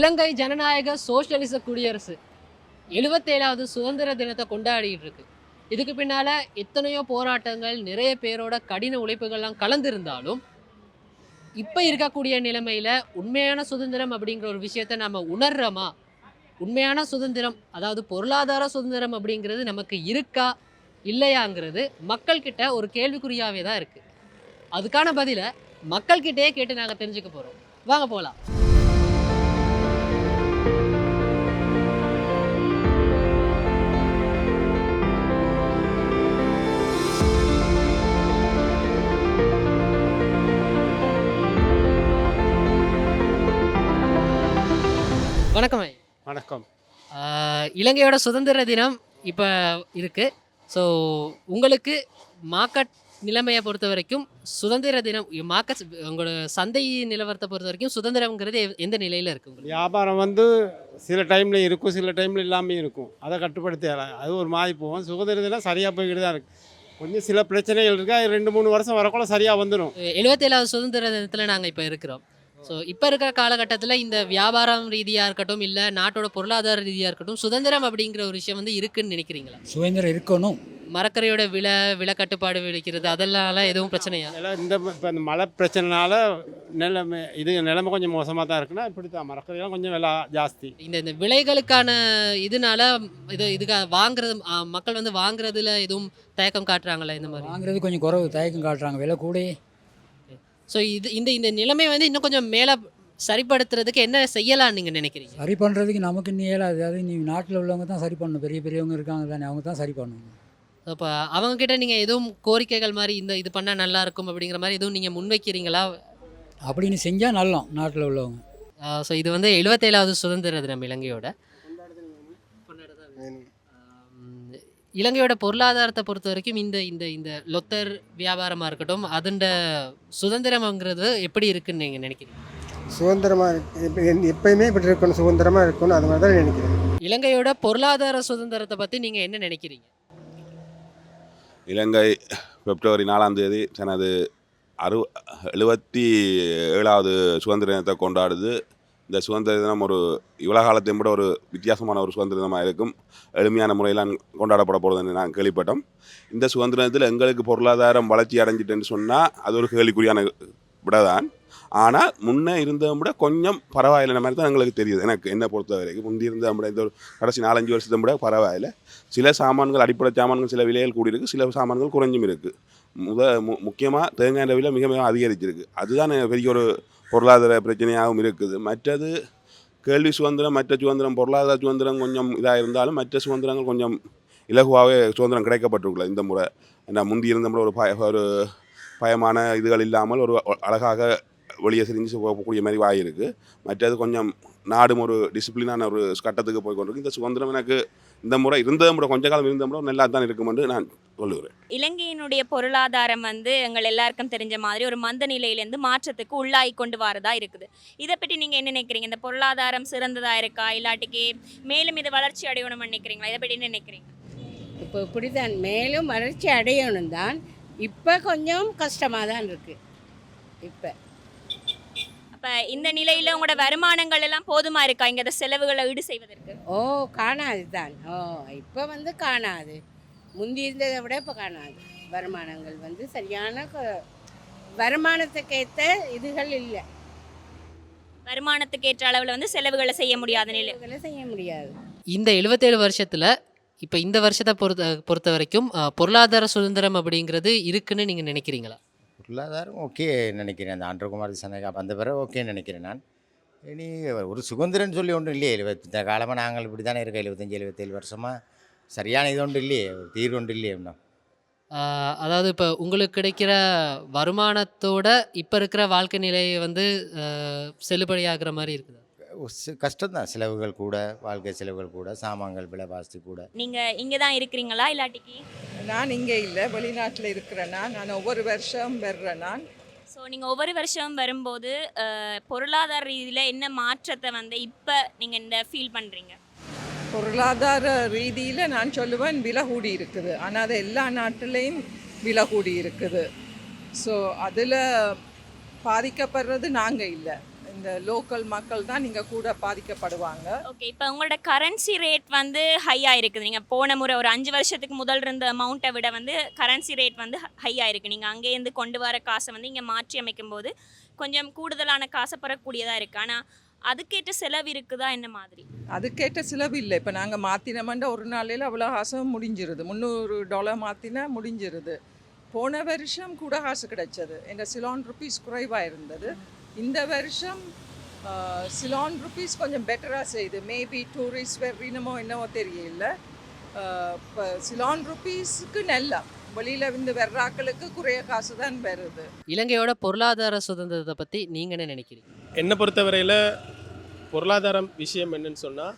இலங்கை ஜனநாயக சோசியலிச குடியரசு 77வது சுதந்திர தினத்தை கொண்டாடிட்டு இருக்கு. இதுக்கு பின்னால எத்தனையோ போராட்டங்கள், நிறைய பேரோட கடின உழைப்புகள்லாம் கலந்திருந்தாலும் இப்போ இருக்கக்கூடிய நிலைமையில உண்மையான சுதந்திரம் அப்படிங்கிற ஒரு விஷயத்த நம்ம உணர்றோமா? உண்மையான சுதந்திரம், அதாவது பொருளாதார சுதந்திரம் அப்படிங்கிறது நமக்கு இருக்கா இல்லையாங்கிறது மக்கள்கிட்ட ஒரு கேள்விக்குறியாவே தான் இருக்கு. அதுக்கான பதிலை மக்கள்கிட்டயே கேட்டு நாங்கள் தெரிஞ்சுக்க போறோம். வாங்க போகலாம். வணக்கம். வணக்கம். இலங்கையோட சுதந்திர தினம் இப்போ இருக்குது. ஸோ உங்களுக்கு மார்க்கெட் நிலைமையை பொறுத்த வரைக்கும் சுதந்திர தினம், மார்க்கெட் உங்களோட சந்தை நிலவரத்தை பொறுத்த வரைக்கும் சுதந்திரம்ங்கிறது எந்த நிலையில் இருக்குது உங்களுக்கு? வியாபாரம் வந்து சில டைமில் இருக்கும், சில டைமில் இல்லாமல் இருக்கும். அதை கட்டுப்படுத்தி அது ஒரு மாதிரி போகும். சுதந்திரத்தினா சரியாக போய்கிட்டு தான் இருக்குது. கொஞ்சம் சில பிரச்சனைகள் இருக்குது. அது 2-3 வருஷம் வரக்குள்ள சரியாக வந்துடும். 77வது சுதந்திர தினத்தில் நாங்கள் இப்போ இருக்கிறோம். ஸோ இப்போ இருக்கிற காலகட்டத்தில் இந்த வியாபாரம் ரீதியாக இருக்கட்டும், இல்லை நாட்டோட பொருளாதார ரீதியாக இருக்கட்டும், சுதந்திரம் அப்படிங்கிற ஒரு விஷயம் வந்து இருக்குன்னு நினைக்கிறீங்களா? சுதந்திரம் இருக்கணும். மரக்கரையோட விலை கட்டுப்பாடு விளைக்கிறது அதெல்லாம் எதுவும் பிரச்சனையா? இப்போ இந்த மழை பிரச்சனைனால நிலைமை கொஞ்சம் மோசமாக தான் இருக்குன்னா இப்படி தான் மரக்கரையெல்லாம் கொஞ்சம் விலை ஜாஸ்தி. இந்த விலைகளுக்கான இதனால இதுக்காக வாங்குறது, மக்கள் வந்து வாங்குறதுல எதுவும் தயக்கம் காட்டுறாங்களா? இந்த மாதிரி வாங்குறது கொஞ்சம் குறைவு, தயக்கம் காட்டுறாங்க, விலை கூட. ஸோ இந்த நிலைமை வந்து இன்னும் கொஞ்சம் மேலே சரிப்படுத்துறதுக்கு என்ன செய்யலாம்னு நீங்கள் நினைக்கிறீங்க? சரி பண்ணுறதுக்கு நமக்கு இன்னும் இயலாது. அது நீ நாட்டில் உள்ளவங்க தான் சரி பண்ணணும். பெரியவங்க இருக்காங்க தானே, அவங்க தான் சரி பண்ணணும். அப்போ அவங்கக்கிட்ட நீங்கள் எதுவும் கோரிக்கைகள் மாதிரி இது பண்ணால் நல்லா இருக்கும் அப்படிங்கிற மாதிரி எதுவும் நீங்கள் முன்வைக்கிறீங்களா? அப்படின்னு செஞ்சால் நல்லோம் நாட்டில் உள்ளவங்க. ஸோ இது வந்து 77வது சுதந்திர தினம் இலங்கையோட. இலங்கையோட பொருளாதாரத்தை பொறுத்த வரைக்கும் இந்த இந்த இந்த லொத்தர் வியாபாரமாக இருக்கட்டும், அதுண்ட சுதந்திரம்ங்கிறது எப்படி இருக்குன்னு நீங்கள் நினைக்கிறீங்க? சுதந்திரமாக எப்பயுமே இப்படி இருக்கணும், சுதந்திரமாக இருக்கணும், அது மாதிரி தான் நினைக்கிறேன். இலங்கையோட பொருளாதார சுதந்திரத்தை பற்றி நீங்கள் என்ன நினைக்கிறீங்க? இலங்கை பிப்ரவரி 4ஆம் தேதி தனது 77வது சுதந்திர தினத்தை கொண்டாடுது. இந்த சுதந்திர தினம் ஒரு இவ்வளோ காலத்தையும் கூட ஒரு வித்தியாசமான ஒரு சுதந்திர தினமாக இருக்கும். எளிமையான முறையில் கொண்டாடப்பட போகிறதுன்னு நான் கேள்விப்பட்டோம். இந்த சுதந்திரத்தில் எங்களுக்கு பொருளாதாரம் வளர்ச்சி அடைஞ்சிட்டுன்னு சொன்னால் அது ஒரு கேள்விக்குறியான விட தான். ஆனால் முன்னே இருந்ததை விட கொஞ்சம் பரவாயில்லை மாதிரி தான் எங்களுக்கு தெரியுது. எனக்கு என்ன பொறுத்த வரைக்கும் முந்தி இருந்த விட இந்த ஒரு கடைசி 4-5 வருஷத்தை விட பரவாயில்லை. சில சாமான்கள், அடிப்படை சாமான்கள் சில விலைகள் கூடியிருக்கு, சில சாமான்கள் குறைஞ்சும் இருக்குது. முக்கியமாக தேங்காய் விலை மிக மிக அதிகரிச்சிருக்கு. அதுதான் பெரிய ஒரு பொருளாதார பிரச்சனையாகவும் இருக்குது. மற்றது கேள்வி சுதந்திரம், மற்ற சுதந்திரம், பொருளாதார சுதந்திரம் கொஞ்சம் இதாக இருந்தாலும் மற்ற சுதந்திரங்கள் கொஞ்சம் இலகுவாகவே சுதந்திரம் கிடைக்கப்பட்டிருக்கல இந்த முறை. ஏன்னா முந்தி இருந்த முறை ஒரு பயமான இதுகள் இல்லாமல் ஒரு அழகாக வெளியே செஞ்சு போகக்கூடிய மாதிரி வாயிருக்கு. மற்றது கொஞ்சம் நாடும் ஒரு டிசிப்ளினான ஒரு கட்டத்துக்கு போய் கொண்டிருக்கு. இந்த சுதந்திரம் எனக்கு இந்த முறை இருந்ததை முறை கொஞ்ச காலம் இருந்த முறை நல்லா தான் இருக்கும் என்று நான் சொல்லுகிறேன். இலங்கையினுடைய பொருளாதாரம் வந்து எங்கள் எல்லாருக்கும் தெரிஞ்ச மாதிரி ஒரு மந்த நிலையிலேருந்து மாற்றத்துக்கு உள்ளாகி கொண்டு வரதா இருக்குது. இதை பற்றி நீங்கள் என்ன நினைக்கிறீங்க? இந்த பொருளாதாரம் சிறந்ததாக இருக்கா, இல்லாட்டிக்கு மேலும் இது வளர்ச்சி அடையணும்னு நினைக்கிறீங்களா? இதை பற்றி என்ன நினைக்கிறீங்க? இப்போ இப்படி தான் மேலும் வளர்ச்சி அடையணும் தான். இப்போ கொஞ்சம் கஷ்டமாக தான் இருக்குது. இப்போ இந்த நிலையில் உங்களோட வருமானங்கள் எல்லாம் போதுமா இருக்கா இங்கே செலவுகளை ஈடு செய்வதற்கு? காணாது தான். இப்போ வந்து காணாது, முந்தி இருந்ததை விட இப்போ காணாது. வருமானங்கள் வந்து சரியான வருமானத்துக்கேற்ற இதுகள் இல்லை. வருமானத்துக்கு ஏற்ற அளவில் வந்து செலவுகளை செய்ய முடியாத நிலைகளை செய்ய முடியாது. இந்த 77 வருஷத்தில் இப்போ இந்த வருஷத்தை பொறுத்த வரைக்கும் பொருளாதார சுதந்திரம் அப்படிங்கிறது இருக்குன்னு நீங்கள் நினைக்கிறீங்களா? பொருளாதாரம் ஓகே நினைக்கிறேன். அந்த ஆண்டகுமார் சனகா அந்த பிறகு ஓகே நினைக்கிறேன் நான். இனி ஒரு சுதந்திரம்னு சொல்லி ஒன்றும் இல்லையே. இந்த காலமாக நாங்கள் இப்படி தானே இருக்கோம். 75-77 வருஷமாக சரியான இது ஒன்று இல்லையே, ஒரு தீர்வு ஒன்று இல்லையே இன்னும். அதாவது இப்போ உங்களுக்கு கிடைக்கிற வருமானத்தோட இப்போ இருக்கிற வாழ்க்கை நிலையை வந்து செல்லுபடியாகிற மாதிரி இருக்குதா? கஷ்டம்தான். செலவுகள் கூட, வாழ்க்கை செலவுகள் கூட, சாமான்கள் விலைவாசி கூட. நீங்கள் இங்கே தான் இருக்கிறீங்களா இல்லாட்டிக்கு? நான் இங்கே இல்லை, வெளிநாட்டில் இருக்கிறேன்னா. நான் ஒவ்வொரு வருஷம் வர்றேன் நான். ஸோ நீங்கள் ஒவ்வொரு வருஷம் வரும்போது பொருளாதார ரீதியில் என்ன மாற்றத்தை வந்து இப்போ நீங்கள் இந்த ஃபீல் பண்ணுறீங்க? பொருளாதார ரீதியில் நான் சொல்லுவேன் விலை கூடி இருக்குது. ஆனால் அது எல்லா நாட்டிலையும் விலை கூடி இருக்குது. ஸோ அதில் பாதிக்கப்படுறது நாங்கள் இல்லை. இந்த லோக்கல் மக்கள் தான் இங்கே கூட பாதிக்கப்படுவாங்க. ஓகே, இப்போ உங்களோட கரன்சி ரேட் வந்து ஹையாக இருக்குது. நீங்கள் போன முறை ஒரு 5 வருஷத்துக்கு முதல் இருந்த அமௌண்ட்டை விட வந்து கரன்சி ரேட் வந்து ஹையாக இருக்குது. நீங்கள் அங்கேருந்து கொண்டு வர காசை வந்து இங்கே மாற்றி அமைக்கும் போது கொஞ்சம் கூடுதலான காசை பெறக்கூடியதாக இருக்குது. ஆனால் அதுக்கேற்ற செலவு இருக்குதா என்ன மாதிரி? அதுக்கேற்ற செலவு இல்லை. இப்போ நாங்கள் மாற்றினோம்னா ஒரு நாளையில் அவ்வளோ காசு முடிஞ்சிருது. $300 மாற்றினா முடிஞ்சிருது. போன வருஷம் கூட காசு கிடைச்சது. இந்த சிலான் ருப்பீஸ் குறைவாக இருந்தது. இந்த வருஷம் சிலான் ருப்பீஸ் கொஞ்சம் பெட்டராக செய்யுது. மேபி டூரிஸ்ட் வெறினமோ என்னவோ தெரியல. இப்போ சிலான் ருப்பீஸுக்கு நல்லா வெளியில் இருந்து வர்றாக்களுக்கு குறைய காசு தான் வருது. இலங்கையோட பொருளாதார சுதந்திரத்தை பற்றி நீங்கள் என்ன நினைக்கிறீங்க? என்னை பொறுத்தவரையில் பொருளாதாரம் விஷயம் என்னன்னு சொன்னால்,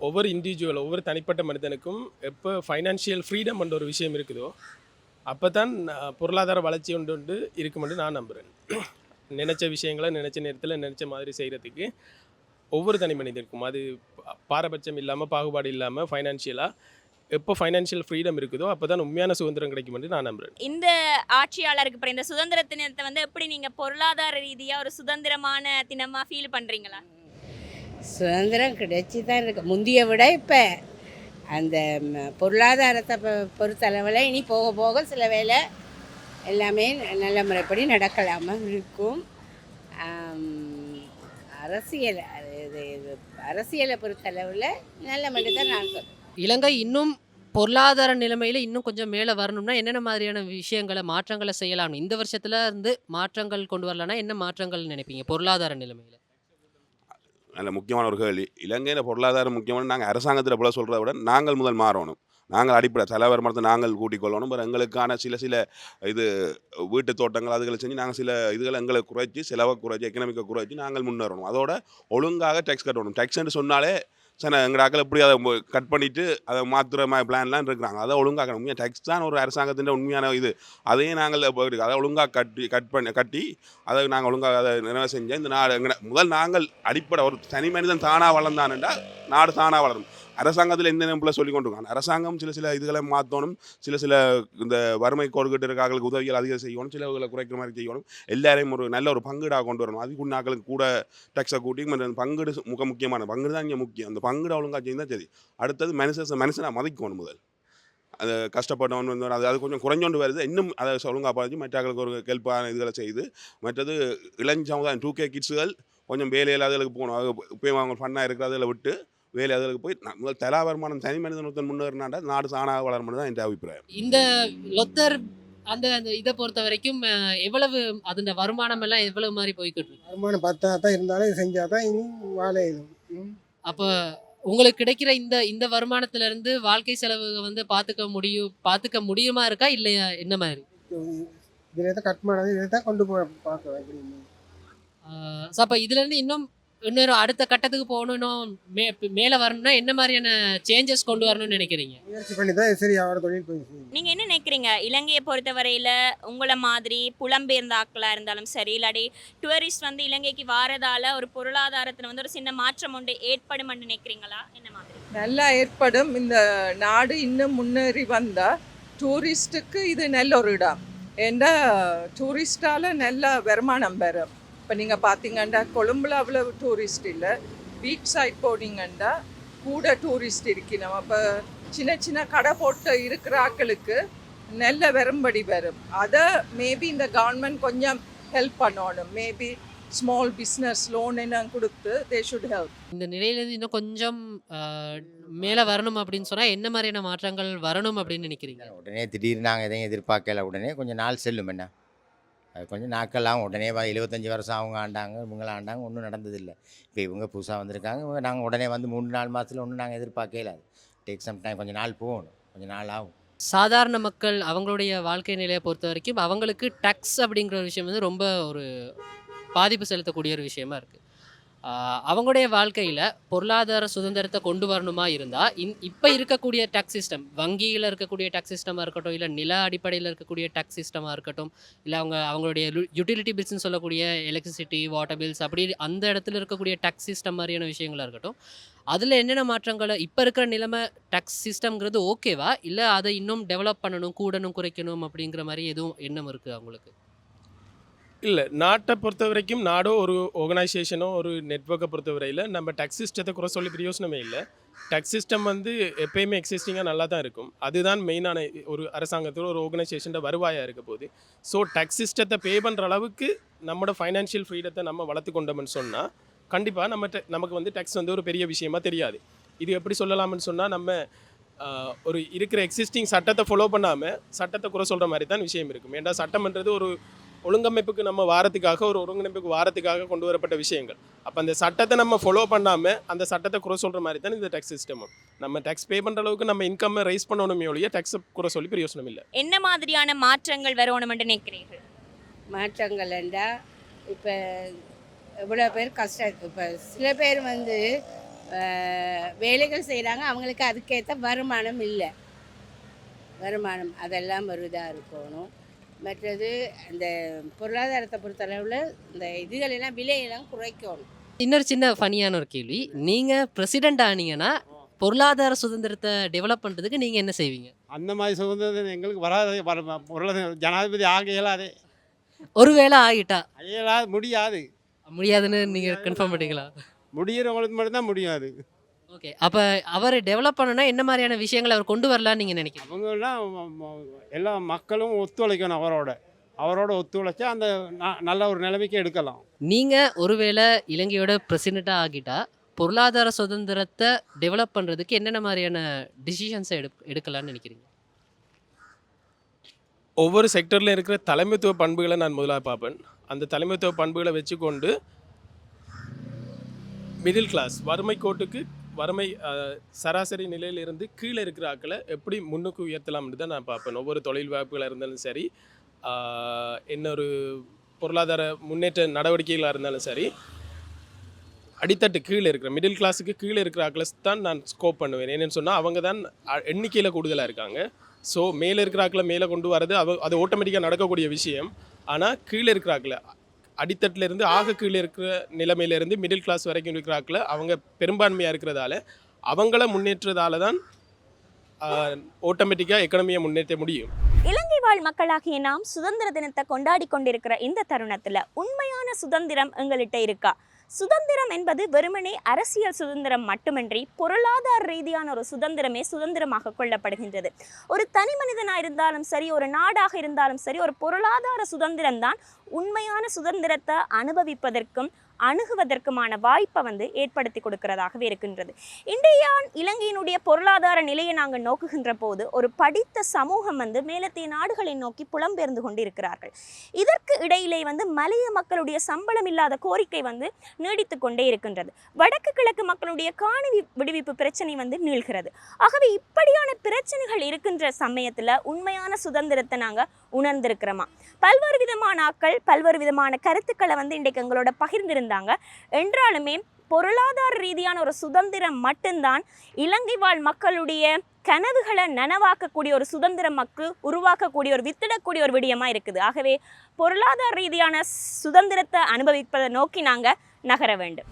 ஒவ்வொரு இண்டிவிஜுவல் ஒவ்வொரு தனிப்பட்ட மனிதனுக்கும் எப்போ ஃபைனான்ஷியல் ஃப்ரீடம் என்ற ஒரு விஷயம் இருக்குதோ அப்போ தான் பொருளாதார வளர்ச்சி ஒன்று இருக்குமென்று நான் நம்புகிறேன். நினச்ச விஷயங்களை நினச்ச நேரத்தில் நினச்ச மாதிரி செய்கிறதுக்கு ஒவ்வொரு தனி மனிதனுக்கும் அது பாரபட்சம் இல்லாமல் பாகுபாடு இல்லாமல் ஃபைனான்ஷியலாக எப்போ ஃபைனான்ஷியல் ஃப்ரீடம் இருக்குதோ அப்போ தான் உண்மையான சுதந்திரம் கிடைக்கும் என்று நான் நம்புகிறேன். இந்த ஆட்சியாளருக்கு அப்புறம் இந்த சுதந்திர தினத்தை வந்து எப்படி நீங்கள் பொருளாதார ரீதியாக ஒரு சுதந்திரமான தினமாக ஃபீல் பண்ணுறீங்களா? சுதந்திரம் கிடைச்சி தான் இருக்கு. முந்திய விட இப்போ அந்த பொருளாதாரத்தை பொறுத்தளவில் இனி போக போக சில வேளை எல்லாமே நல்ல முறைப்படி நடக்கலாமா இருக்கும். அரசியல் அரசியலை பொறுத்தளவில் நல்ல மட்டும் தான் நான் சொல்கிறேன். இலங்கை இன்னும் பொருளாதார நிலைமையில் இன்னும் கொஞ்சம் மேலே வரணும்னா என்னென்ன மாதிரியான விஷயங்களை மாற்றங்களை செய்யலாம்? இந்த வருஷத்துல இருந்து மாற்றங்கள் கொண்டு வரலான்னா என்ன மாற்றங்கள் நினைப்பீங்க பொருளாதார நிலைமையில்? நல்ல முக்கியமான ஒரு கேள்வி. இலங்கையில் பொருளாதாரம் முக்கியமான நாங்கள் அரசாங்கத்தில் போல சொல்கிறத விட நாங்கள் முதல் மாறணும். நாங்கள் அடிப்படை தலைவர் மரத்தை நாங்கள் கூட்டிக் கொள்ளணும். அப்புறம் எங்களுக்கான சில இது வீட்டு தோட்டங்கள் அதுகளை செஞ்சு நாங்கள் சில இதுகளை எங்களை குறைச்சி செலவை குறைச்சி எக்கனாமிக்கை குறைச்சி நாங்கள் முன்னேறணும். அதோட ஒழுங்காக டேக்ஸ் கட்டணும். டேக்ஸ்ன்னு சொன்னாலே சரி எங்கள் ஆக்கள் எப்படி அதை கட் பண்ணிவிட்டு அதை மாற்றுற மாதிரி பிளான்லாம் இருக்கிறாங்க. அதை ஒழுங்காக உண்மையாக டேக்ஸ் தான் ஒரு அரசாங்கத்தின் உண்மையான இது. அதையும் நாங்கள் அதை ஒழுங்காக கட்டி அதை நாங்கள் ஒழுங்காக அதை நிறைவு செஞ்சேன். இந்த நாடு எங்கே முதல் நாங்கள் அடிப்படை ஒரு தனி மனிதன் தானாக வளர்ந்தானுண்டா நாடு தானாக வளரும். அரசாங்கத்தில் எந்த நேரத்தில் சொல்லி கொண்டிருக்காங்க. அரசாங்கம் சில இதுகளை மாற்றணும். சில இந்த வறுமை கோடுகிட்டு இருக்காங்களுக்கு உதவிகள் அதிகம் செய்யணும். சிலவுகளை குறைக்கிற மாதிரி செய்யணும். எல்லாரையும் ஒரு நல்ல ஒரு பங்கீடாக கொண்டு வரணும். அதுக்கு நாங்களுக்கு கூட டேக்ஸை கூட்டி பங்கீடு முக்கியமான பங்கீடு தான் இங்கே முக்கியம். அந்த பங்கீடு ஒழுங்காக செய்தால் சரி. அடுத்தது மனுஷனை மதிக்கணும். முதல் அது கஷ்டப்பட்டவன் வந்து அது கொஞ்சம் குறைஞ்சோண்டு வருது. இன்னும் அதை ஒழுங்காக பார்த்து மற்றவர்களுக்கு ஒரு ஹெல்ப்பான இதுகளை செய்யுது. மற்றது இளஞ்சமுதாயம் 2K கிட்ஸுகள் கொஞ்சம் வேலையில் அதுகளுக்கு போகணும். அது இப்போ அவங்க ஃபன்னாக இருக்கிற அதில் விட்டு வேலை அதுக்கு போய் முதல் தலா வருமானம் தனி மனிதன் ஒருத்தன் முன்னேறினாண்டா நாடு தானாக வளரணும் தான் என் அபிப்பிராயம். இந்த லொத்தர் அந்த இதை பொறுத்த வரைக்கும் எவ்வளவு அதோட வருமானம் எல்லாம் எவ்வளவு மாதிரி போய்கிட்டு இருக்கு? வருமானம் பார்த்தா தான் இருந்தாலும் இது செஞ்சால் தான் இனி வாழை இதுவும். அப்போ உங்களுக்கு கிடைக்கிற இந்த வருமானத்துல இருந்து வாழ்க்கை செலவு வந்து பார்த்துக்க முடியுமா இருக்கா இல்லையா? என்ன மாதிரி இதில் தான் கட் பண்ணது இதை தான் கொண்டு போய் பார்க்க அப்படின்னு. ஸோ அப்போ இதுலேருந்து இன்னும் அடுத்த கட்டத்துக்கு போகணும் மேலே வரணும்னா என்ன மாதிரியான சேஞ்சஸ் கொண்டு வரணும்னு நினைக்கிறீங்க? முயற்சி பண்ணி தான் சரி அவரோட தொழில் போய் நீங்கள் என்ன நினைக்கிறீங்க? இலங்கையை பொறுத்தவரையில் உங்களை மாதிரி புலம்பெயர்ந்த ஆட்களாக இருந்தாலும் சரி இல்லாட்டி டூரிஸ்ட் வந்து இலங்கைக்கு வாரதால் ஒரு பொருளாதாரத்தில் வந்து ஒரு சின்ன மாற்றம் ஒன்று ஏற்படும் நினைக்கிறீங்களா? என்ன மாதிரி? நல்லா ஏற்படும். இந்த நாடு இன்னும் முன்னேறி வந்தால் டூரிஸ்ட்டுக்கு இது நல்ல ஒரு இடம். ஏன்னா டூரிஸ்டால் நல்ல வருமானம் பெறும். இப்போ நீங்கள் பார்த்தீங்கன்னா கொழும்புல அவ்வளோ டூரிஸ்ட் இல்லை. பீச் சைட் போனீங்கன்னா கூட டூரிஸ்ட் இருக்கணும். அப்போ சின்ன கடை போட்டு இருக்கிற ஆக்களுக்கு நல்ல வரும்படி வரும். அதை மேபி இந்த கவர்மெண்ட் கொஞ்சம் ஹெல்ப் பண்ணணும். மேபி ஸ்மால் பிஸ்னஸ் லோன் என்ன கொடுத்து தே ஷுட் ஹெல்ப். இந்த நிலையிலேருந்து இன்னும் கொஞ்சம் மேலே வரணும் அப்படின்னு சொன்னால் என்ன மாதிரியான மாற்றங்கள் வரணும் அப்படின்னு நினைக்கிறீங்க? உடனே திடீர்னு நாங்கள் எதையும் எதிர்பார்க்கல. உடனே கொஞ்சம் நாள் செல்லும். என்ன அது கொஞ்சம் நாட்கள்லாம் உடனே 75 வருஷம் அவங்க ஆண்டாங்க இவங்களாம் ஆண்டாங்க ஒன்றும் நடந்ததில்லை. இப்போ இவங்க புதுசாக வந்திருக்காங்க. நாங்கள் உடனே வந்து 3-4 மாதத்தில் ஒன்றும் நாங்கள் எதிர்பார்க்கல. அது டேக் சம் டைம், கொஞ்சம் நாள் போகணும், கொஞ்சம் நாள் ஆகும். சாதாரண மக்கள் அவங்களுடைய வாழ்க்கை நிலையை பொறுத்த வரைக்கும் அவங்களுக்கு டேக்ஸ் அப்படிங்கிற ஒரு விஷயம் வந்து ரொம்ப ஒரு பாதிப்பு செலுத்தக்கூடிய ஒரு விஷயமா இருக்குது. அவங்களுடைய வாழ்க்கையில் பொருளாதார சுதந்திரத்தை கொண்டு வரணுமா இருந்தால் இப்போ இருக்கக்கூடிய டேக்ஸ் சிஸ்டம், வங்கியில் இருக்கக்கூடிய டேக்ஸ் சிஸ்டமாக இருக்கட்டும், இல்லை நில அடிப்படையில் இருக்கக்கூடிய டேக்ஸ் சிஸ்டமாக இருக்கட்டும், இல்லை அவங்களுடைய யூட்டிலிட்டி பில்ஸ்ன்னு சொல்லக்கூடிய எலக்ட்ரிசிட்டி வாட்டர் பில்ஸ் அப்படி அந்த இடத்துல இருக்கக்கூடிய டேக்ஸ் சிஸ்டம் மாதிரியான விஷயங்களாக இருக்கட்டும், அதில் என்னென்ன மாற்றங்களை இப்போ இருக்கிற நிலைமை டேக்ஸ் சிஸ்டம்ங்கிறது ஓகேவா, இல்லை அதை இன்னும் டெவலப் பண்ணணும், கூடணும், குறைக்கணும் அப்படிங்கிற மாதிரி எதுவும் எண்ணம் இருக்குது அவங்களுக்கு? இல்லை, நாட்டை பொறுத்த வரைக்கும் நாடோ ஒரு ஆர்கனைசேஷனோ ஒரு நெட்வொர்க்கை பொறுத்த வரையில் நம்ம டேக்ஸ் சிஸ்டத்தை குறை சொல்லி பிரயோசனமே இல்லை. டேக்ஸ் சிஸ்டம் வந்து எப்பயுமே எக்ஸிஸ்டிங்காக நல்லா தான் இருக்கும். அதுதான் மெயினான ஒரு அரசாங்கத்தில் ஒரு ஆர்கனைசேஷன் வருவாயாக இருக்க போகுது. ஸோ டேக்ஸ் சிஸ்டத்தை பே பண்ணுற அளவுக்கு நம்மளோட ஃபைனான்ஷியல் ஃப்ரீடத்தை நம்ம வளர்த்து கொண்டோம்னு சொன்னால் கண்டிப்பாக நமக்கு வந்து டேக்ஸ் வந்து ஒரு பெரிய விஷயமா தெரியாது. இது எப்படி சொல்லலாம்னு சொன்னால் நம்ம ஒரு இருக்கிற எக்ஸிஸ்டிங் சட்டத்தை ஃபாலோ பண்ணாமல் சட்டத்தை குறை சொல்கிற மாதிரி தான் விஷயம் இருக்கும். ஏன்னா சட்டம்ன்றது ஒரு ஒழுங்கமைப்புக்கு நம்ம ஒருங்கிணைப்புக்கு வாரத்துக்காக கொண்டு வரப்பட்ட விஷயங்கள். அப்போ அந்த சட்டத்தை நம்ம ஃபாலோ பண்ணாமல் அந்த சட்டத்தை குறை சொல்கிற மாதிரி தான் இந்த டேக்ஸ் சிஸ்டமும். நம்ம டேக்ஸ் பே பண்ணுற அளவுக்கு நம்ம இன்கம்மை ரைஸ் பண்ணணுமே ஒழிய டேக்ஸை குறை சொல்லி பிரயோசனம் இல்லை. என்ன மாதிரியான மாற்றங்கள் வரணும்னு நினைக்கிறீர்கள்? மாற்றங்கள் என்றால் இப்போ எவ்வளோ பேர் கஷ்டம், இப்போ சில பேர் வந்து வேலைகள் செய்கிறாங்க, அவங்களுக்கு அதுக்கேற்ற வருமானம் இல்லை. வருமானம் அதெல்லாம் வருதாக இருக்கணும். மற்றது அந்த பொருளாதாரத்தை பொறுத்தளவில் இந்த இதுகளெல்லாம் விலையெல்லாம் குறைக்கணும். இன்னொரு சின்ன ஃபனியான ஒரு கேள்வி, நீங்கள் பிரசிடெண்ட் ஆனீங்கன்னா பொருளாதார சுதந்திரத்தை டெவலப் பண்ணுறதுக்கு நீங்கள் என்ன செய்வீங்க? அந்த மாதிரி சுதந்திரம் எங்களுக்கு வராது. பொருளாதார ஜனாதிபதி ஆக இயலாது. ஒருவேளை ஆகிட்டா முடியாதுன்னு நீங்கள் கன்ஃபார்ம் பண்ணிங்களா? முடிகிறவங்களுக்கு மட்டும்தான் முடியாது. ஓகே, அப்போ அவர் டெவலப் பண்ணணும்னா என்ன மாதிரியான விஷயங்களை அவர் கொண்டு வரலான்னு நீங்கள் நினைக்கிறீங்க? அவங்கெல்லாம் எல்லா மக்களும் ஒத்துழைக்கணும். அவரோட ஒத்துழைச்சா அந்த நல்ல ஒரு நிலைமைக்கு எடுக்கலாம். நீங்கள் ஒருவேளை இலங்கையோட பிரசிடெண்ட்டாக ஆகிட்டா பொருளாதார சுதந்திரத்தை டெவலப் பண்ணுறதுக்கு என்னென்ன மாதிரியான டிசிஷன்ஸை எடுக்கலாம்னு நினைக்கிறீங்க? ஒவ்வொரு செக்டரில் இருக்கிற தலைமைத்துவ பண்புகளை நான் முதலாக பார்ப்பேன். அந்த தலைமைத்துவ பண்புகளை வச்சுக்கொண்டு மிடில் கிளாஸ் வறுமை சராசரி நிலையிலிருந்து கீழே இருக்கிற ஆக்களை எப்படி முன்னுக்கு உயர்த்தலாம்னு தான் நான் பார்ப்பேன். ஒவ்வொரு தொழில் வாய்ப்புகளாக இருந்தாலும் சரி, இன்னொரு பொருளாதார முன்னேற்ற நடவடிக்கைகளாக இருந்தாலும் சரி, அடித்தட்டு கீழே இருக்கிற மிடில் கிளாஸுக்கு கீழே இருக்கிற ஆக்களை தான் நான் ஸ்கோப் பண்ணுவேன். என்னென்னு சொன்னால் அவங்க தான் எண்ணிக்கையில் கூடுதலாக இருக்காங்க. ஸோ மேலே இருக்கிற ஆக்களை மேலே கொண்டு வரது அது ஆட்டோமேட்டிக்காக நடக்கக்கூடிய விஷயம். ஆனால் கீழே இருக்கிற ஆக்களை அடித்தட்டிலேருந்து கீழே இருக்கிற நிலைமையிலேருந்து மிடில் கிளாஸ் வரைக்கும் இருக்கிற ஆக்களை அவங்க பெரும்பான்மையாக இருக்கிறதால அவங்கள முன்னேற்றதால தான் ஆட்டோமேட்டிக்காக எக்கனமியை முன்னேற்ற முடியும். இலங்கை வாழ் மக்களாகிய நாம் சுதந்திர தினத்தை கொண்டாடி கொண்டிருக்கிற இந்த தருணத்தில் உண்மையான சுதந்திரம் எங்கள்கிட்ட இருக்கா? சுதந்திரம் என்பது வெறுமனே அரசியல் சுதந்திரம் மட்டுமின்றி பொருளாதார ரீதியான ஒரு சுதந்திரமே சுதந்திரமாக கொள்ளப்படுகின்றது. ஒரு தனி மனிதனாக இருந்தாலும் சரி, ஒரு நாடாக இருந்தாலும் சரி, ஒரு பொருளாதார சுதந்திரம் தான் உண்மையான சுதந்திரத்தை அனுபவிப்பதற்கும் அணுகுவதற்குமான வாய்ப்பை ஏற்படுத்தி கொடுக்கிறதாகவே இருக்கின்றது. இன்றைய இலங்கையினுடைய பொருளாதார நிலையை நாங்கள் நோக்குகின்ற போது ஒரு படித்த சமூகம் மேலத்தைய நாடுகளை நோக்கி புலம்பெயர்ந்து கொண்டிருக்கிறார்கள். இதற்கு இடையிலே மலைய மக்களுடைய சம்பளம் இல்லாத கோரிக்கை நீடித்து கொண்டே இருக்கின்றது. வடக்கு கிழக்கு மக்களுடைய காணி விடுவிப்பு பிரச்சனை நீள்கிறது. ஆகவே இப்படியான பிரச்சனைகள் இருக்கின்ற சமயத்தில் உண்மையான சுதந்திரத்தை நாங்கள் உணர்ந்திருக்கிறோமா? பல்வேறு விதமான ஆக்கள் பல்வேறு விதமான கருத்துக்களை இன்றைக்கு எங்களோட பகிர்ந்திருந்தாங்க. என்றாலுமே பொருளாதார ரீதியான ஒரு சுதந்திரம் மட்டும்தான் இலங்கை வாழ் மக்களுடைய கனவுகளை நனவாக்கக்கூடிய ஒரு சுதந்திர உருவாக்கக்கூடிய ஒரு வித்திடக்கூடிய ஒரு விடயமா இருக்குது. ஆகவே பொருளாதார ரீதியான சுதந்திரத்தை அனுபவிப்பதை நோக்கி நாங்கள் நகர வேண்டும்.